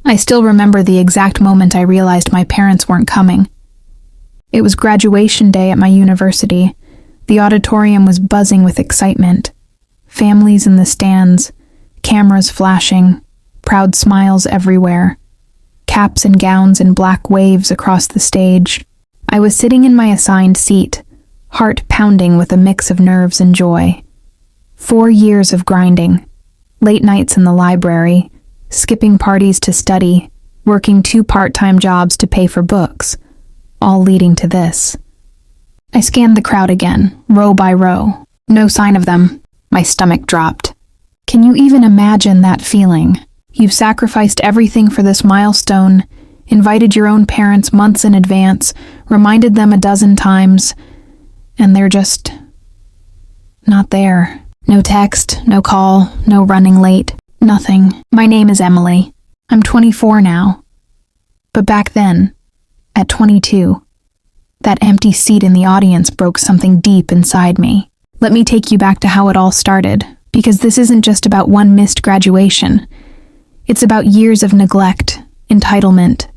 I still remember the exact moment I realized my parents weren't coming. It was graduation day at my university. The auditorium was buzzing with excitement. Families in the stands, cameras flashing, proud smiles everywhere, caps and gowns in black waves across the stage. I was sitting in my assigned seat, heart pounding with a mix of nerves and joy. 4 years of grinding, late nights in the library, skipping parties to study, working 2 part-time jobs to pay for books, all leading to this. I scanned the crowd again, row by row. No sign of them. My stomach dropped. Can you even imagine that feeling? You've sacrificed everything for this milestone, invited your own parents months in advance, reminded them a dozen times, and they're just not there. No text, no call, no running late, nothing. My name is Emily. I'm 24 now. But back then, at 22, that empty seat in the audience broke something deep inside me. Let me take you back to how it all started, because this isn't just about one missed graduation. It's about years of neglect, entitlement,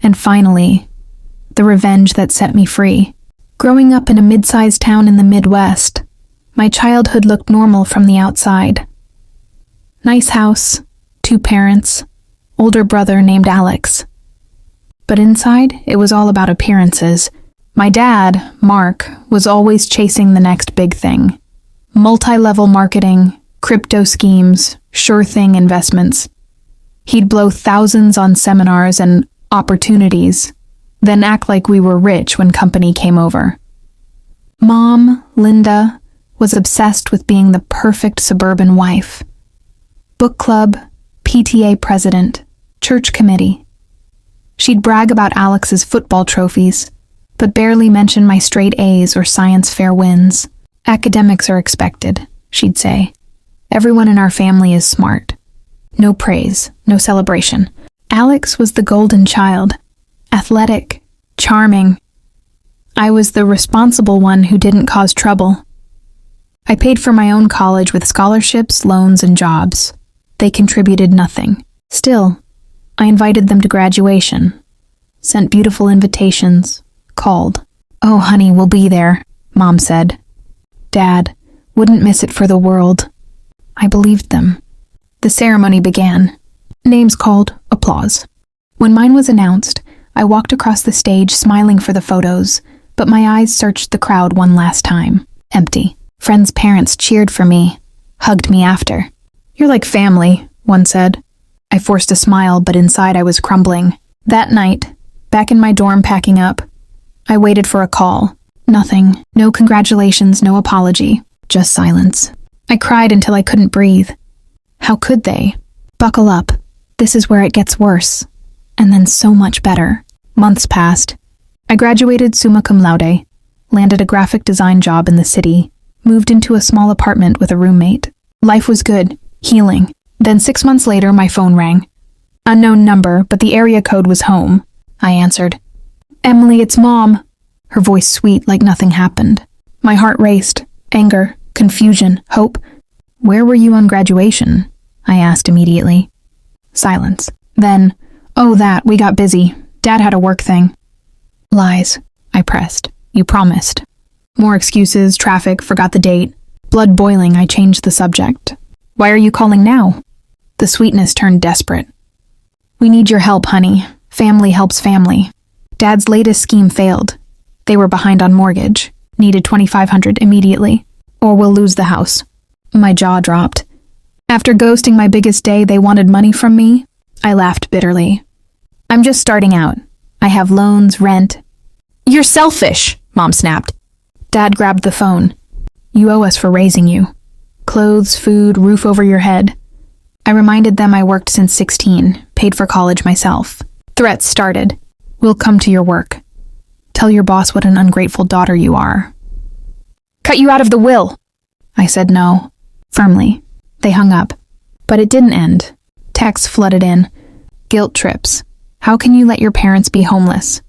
and finally, the revenge that set me free. Growing up in a mid-sized town in the Midwest, my childhood looked normal from the outside. Nice house, 2 parents, older brother named Alex. But inside, it was all about appearances. My dad, Mark, was always chasing the next big thing. Multi-level marketing, crypto schemes, sure-thing investments. He'd blow thousands on seminars and opportunities, then act like we were rich when company came over. Mom, Linda, was obsessed with being the perfect suburban wife. Book club, PTA president, church committee. She'd brag about Alex's football trophies, but barely mention my straight A's or science fair wins. Academics are expected, she'd say. Everyone in our family is smart. No praise, no celebration. Alex was the golden child, athletic, charming. I was the responsible one who didn't cause trouble. I paid for my own college with scholarships, loans, and jobs. They contributed nothing. Still, I invited them to graduation, sent beautiful invitations, called. "Oh, honey, we'll be there," Mom said. Dad, wouldn't miss it for the world. I believed them. The ceremony began. Names called, applause. When mine was announced, I walked across the stage smiling for the photos, but my eyes searched the crowd one last time. Empty. Friends' parents cheered for me, hugged me after. "You're like family," one said. I forced a smile, but inside I was crumbling. That night, back in my dorm packing up, I waited for a call. Nothing. No congratulations, no apology. Just silence. I cried until I couldn't breathe. How could they? Buckle up. This is where it gets worse. And then so much better. Months passed. I graduated summa cum laude, landed a graphic design job in the city, moved into a small apartment with a roommate. Life was good, healing. Then 6 months later, my phone rang. Unknown number, but the area code was home. I answered. "Emily, it's Mom." Her voice sweet like nothing happened. My heart raced. Anger, confusion, hope. "Where were you on graduation?" I asked immediately. Silence. Then, "Oh, we got busy. Dad had a work thing." Lies, I pressed. "You promised." More excuses, traffic, forgot the date. Blood boiling, I changed the subject. "Why are you calling now?" The sweetness turned desperate. "We need your help, honey. Family helps family. Dad's latest scheme failed. They were behind on mortgage. Needed $2,500 immediately. Or we'll lose the house." My jaw dropped. After ghosting my biggest day, they wanted money from me? I laughed bitterly. "I'm just starting out. I have loans, rent." "You're selfish," Mom snapped. Dad grabbed the phone. "You owe us for raising you. Clothes, food, roof over your head." I reminded them I worked since 16, paid for college myself. Threats started. "We'll come to your work. Tell your boss what an ungrateful daughter you are." "Cut you out of the will." I said no, firmly. They hung up. But it didn't end. Texts flooded in. Guilt trips. "How can you let your parents be homeless?"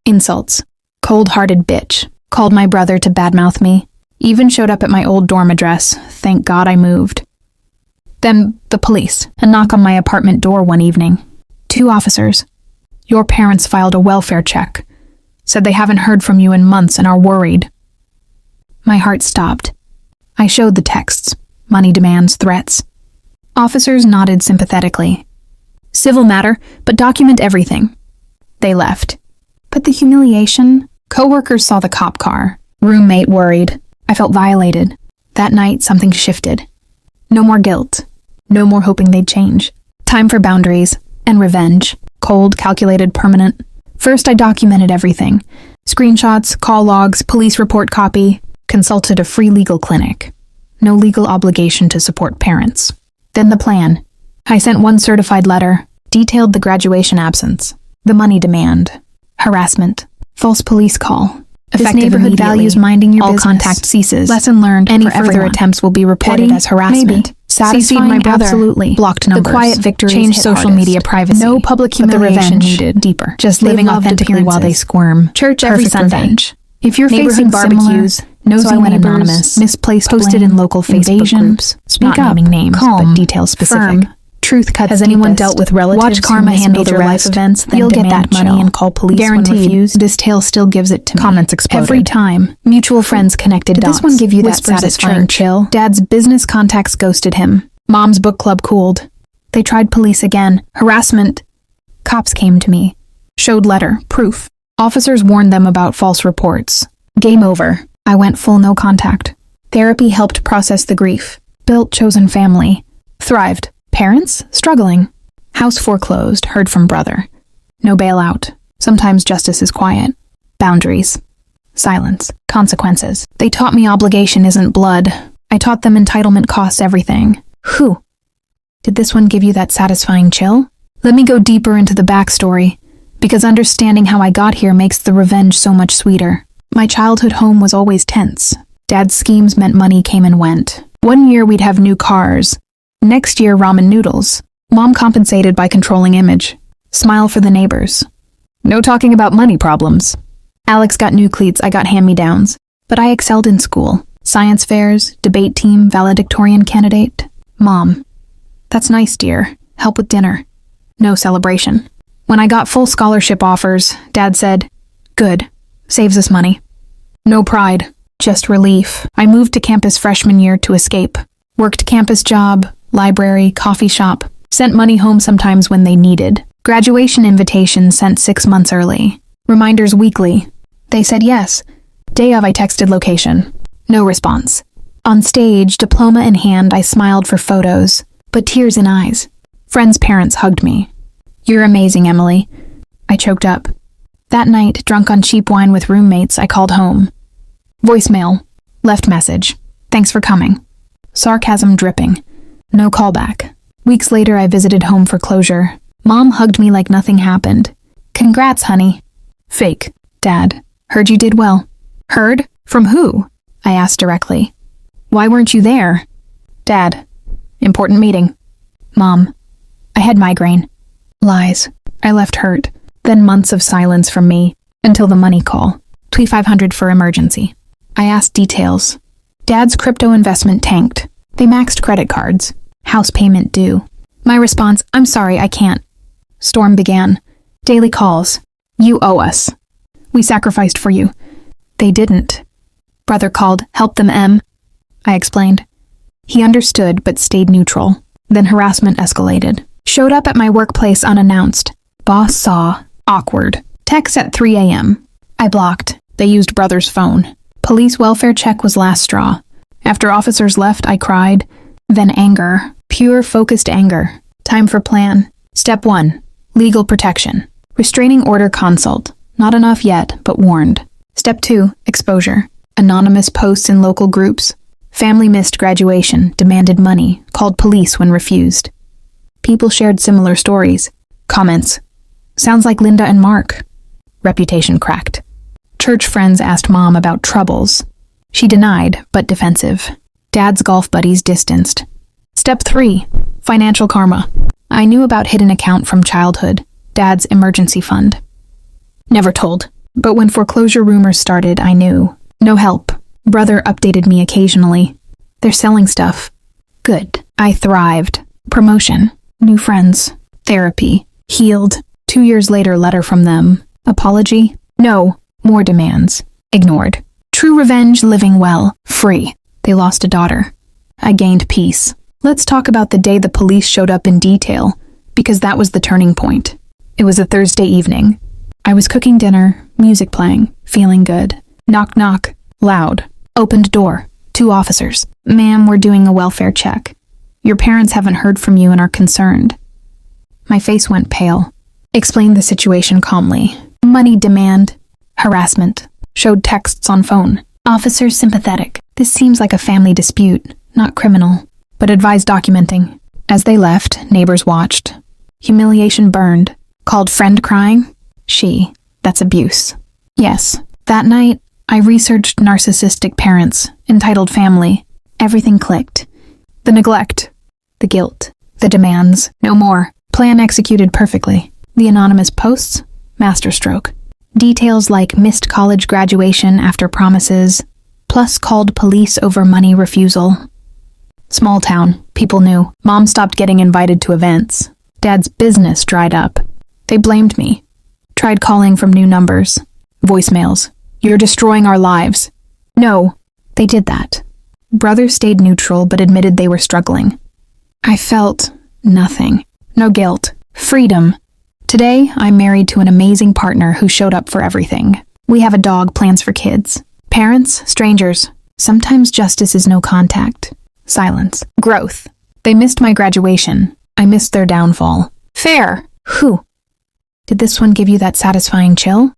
Insults. "Cold-hearted bitch." Called my brother to badmouth me. Even showed up at my old dorm address. Thank God I moved. Then the police. A knock on my apartment door one evening. 2 officers. Your parents filed a welfare check. Said they haven't heard from you in months and are worried. My heart stopped. I showed the texts, money demands, threats. Officers nodded sympathetically. Civil matter, but document everything. They left. But the humiliation? Coworkers saw the cop car. Roommate worried. I felt violated. That night, something shifted. No more guilt. No more hoping they'd change. Time for boundaries and revenge. Cold, calculated, permanent. First, I documented everything. Screenshots, call logs, police report copy. Consulted a free legal clinic. No legal obligation to support parents. Then the plan. I sent 1 certified letter. Detailed the graduation absence. The money demand. Harassment. False police call. This neighborhood values minding your business. All contact ceases. Lesson learned. Any further attempts will be reported as harassment. Maybe. Satisfying my brother. Absolutely. Blocked numbers. The quiet victories changed social media privacy. No public humiliation needed. Deeper. Just living authentically while they squirm. Church every Sunday. Revenge. If you're facing barbecues, nosy so I went neighbors, anonymous, misplaced posted blame, in local Facebook invasion, groups, speak not up, naming names, calm, but detail specific. firm. Truth cuts Has anyone deepest. dealt with relatives Watch karma who handle the major life rest. events, then You'll get demand that money chill. and call police Guaranteed. when refused. This tale still gives it to me. Comments exploded. Every time. Mutual friends connected Did dots. this one give you that Whispers at satisfying church. chill? Dad's business contacts ghosted him. Mom's book club cooled. They tried police again. Harassment. Cops came to me. Showed letter. Proof. Officers warned them about false reports. Game over. I went full no contact. Therapy helped process the grief. Built chosen family. Thrived. Parents? Struggling. House foreclosed. Heard from brother. No bailout. Sometimes justice is quiet. Boundaries. Silence. Consequences. They taught me obligation isn't blood. I taught them entitlement costs everything. Whew. Did this one give you that satisfying chill? Let me go deeper into the backstory, because understanding how I got here makes the revenge so much sweeter. My childhood home was always tense. Dad's schemes meant money came and went. One year we'd have new cars. Next year ramen noodles. Mom compensated by controlling image. Smile for the neighbors. No talking about money problems. Alex got new cleats, I got hand-me-downs. But I excelled in school. Science fairs, debate team, valedictorian candidate. Mom. That's nice, dear. Help with dinner. No celebration. When I got full scholarship offers, Dad said, "Good. Saves us money." No pride, just relief. I moved to campus freshman year to escape. Worked campus job, library, coffee shop. Sent money home sometimes when they needed. Graduation invitations sent 6 months early. Reminders weekly. They said yes. Day of I texted location. No response. On stage, diploma in hand, I smiled for photos, but tears in eyes. Friends' parents hugged me. "You're amazing, Emily." I choked up. That night, drunk on cheap wine with roommates, I called home. Voicemail. Left message. "Thanks for coming." Sarcasm dripping. No callback. Weeks later, I visited home for closure. Mom hugged me like nothing happened. "Congrats, honey." Fake. Dad. "Heard you did well." "Heard? From who?" I asked directly. "Why weren't you there?" Dad. "Important meeting." Mom. "I had migraine." Lies. I left hurt. Then months of silence from me, until the money call. $2,500 for emergency. I asked details. Dad's crypto investment tanked. They maxed credit cards. House payment due. My response, "I'm sorry, I can't." Storm began. Daily calls. "You owe us. We sacrificed for you." They didn't. Brother called, "Help them, Em." I explained. He understood, but stayed neutral. Then harassment escalated. Showed up at my workplace unannounced. Boss saw. Awkward. Text at 3 a.m. I blocked. They used brother's phone. Police welfare check was last straw. After officers left, I cried. Then anger. Pure, focused anger. Time for plan. Step 1. Legal protection. Restraining order consult. Not enough yet, but warned. Step 2. Exposure. Anonymous posts in local groups. Family missed graduation, demanded money, called police when refused. People shared similar stories. Comments. Sounds like Linda and Mark. Reputation cracked. Church friends asked Mom about troubles. She denied, but defensive. Dad's golf buddies distanced. Step 3. Financial karma. I knew about hidden account from childhood. Dad's emergency fund. Never told. But when foreclosure rumors started, I knew. No help. Brother updated me occasionally. They're selling stuff. Good. I thrived. Promotion. New friends. Therapy. Healed. 2 years later, letter from them. Apology? No. More demands. Ignored. True revenge, living well. Free. They lost a daughter. I gained peace. Let's talk about the day the police showed up in detail, because that was the turning point. It was a Thursday evening. I was cooking dinner, music playing, feeling good. Knock, knock. Loud. Opened door. 2 officers. Ma'am, we're doing a welfare check. Your parents haven't heard from you and are concerned. My face went pale. Explained the situation calmly. Money demand. Harassment. Showed texts on phone. Officers sympathetic. This seems like a family dispute, not criminal, but advised documenting. As they left, neighbors watched. Humiliation burned. Called friend crying? That's abuse. Yes. That night, I researched narcissistic parents, entitled family. Everything clicked. The neglect. The guilt. The demands. No more. Plan executed perfectly. The anonymous posts. Masterstroke. Details like missed college graduation after promises, plus called police over money refusal. Small town. People knew. Mom stopped getting invited to events. Dad's business dried up. They blamed me. Tried calling from new numbers. Voicemails. You're destroying our lives. No, they did that. Brothers stayed neutral but admitted they were struggling. I felt nothing. No guilt. Freedom. Today, I'm married to an amazing partner who showed up for everything. We have a dog, plans for kids. Parents, strangers. Sometimes justice is no contact. Silence. Growth. They missed my graduation. I missed their downfall. Fair. Whew. Did this one give you that satisfying chill?